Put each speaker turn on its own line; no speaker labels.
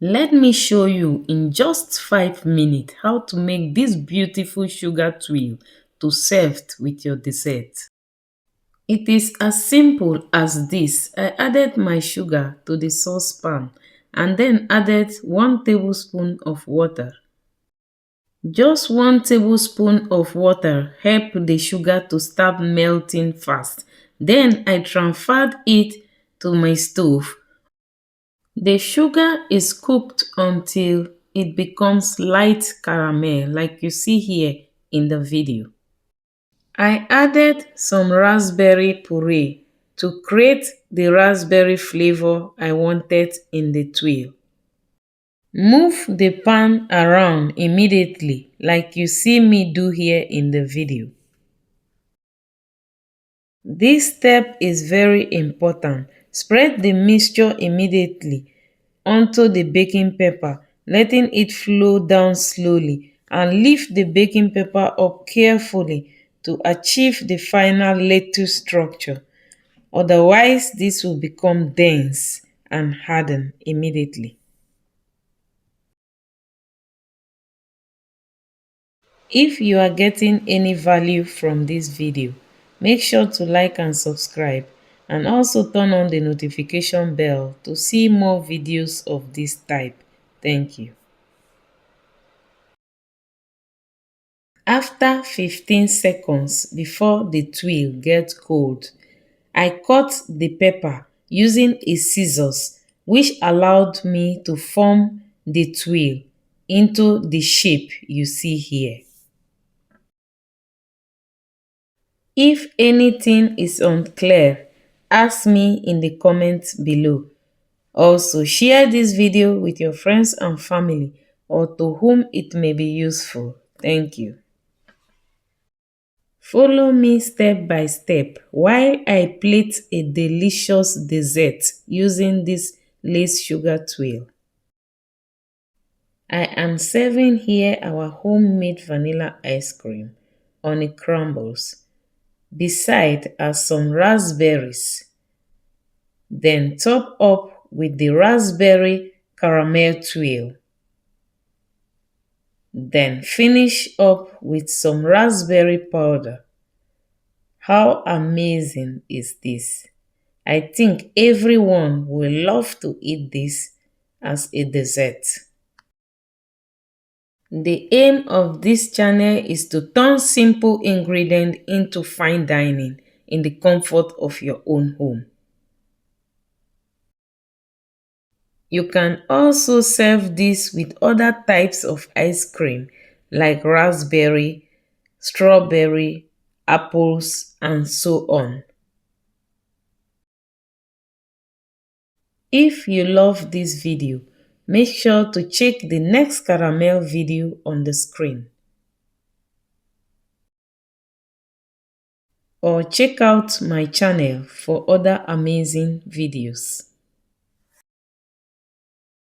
Let me show you in just 5 minutes how to make this beautiful sugar tuile to serve with your dessert. It is as simple as this. I added my sugar to the saucepan and then added 1 tablespoon of water. Just 1 tablespoon of water helped the sugar to start melting fast. Then I transferred it to my stove. The sugar is cooked until it becomes light caramel like you see here in the video. I added some raspberry puree to create the raspberry flavor I wanted in the tuile. Move the pan around immediately like you see me do here in the video. This step is very important. Spread the mixture immediately onto the baking paper, letting it flow down slowly, and lift the baking paper up carefully to achieve the final lattice structure. Otherwise, this will become dense and harden immediately. If you are getting any value from this video, make sure to like and subscribe, and also turn on the notification bell to see more videos of this type. Thank you. After 15 seconds before the tuile gets cold, I cut the pepper using a scissors, which allowed me to form the tuile into the shape you see here. If anything is unclear, ask me in the comments below. Also, share this video with your friends and family or to whom it may be useful. Thank you. Follow me step by step while I plate a delicious dessert using this lace sugar tuile. I am serving here our homemade vanilla ice cream on a crumbles. Beside are some raspberries. Then top up with the raspberry caramel tuile. Then finish up with some raspberry powder. How amazing is this? I think everyone will love to eat this as a dessert. The aim of this channel is to turn simple ingredients into fine dining in the comfort of your own home. You can also serve this with other types of ice cream like raspberry, strawberry, apples, and so on. If you love this video, make sure to check the next caramel video on the screen. Or check out my channel for other amazing videos.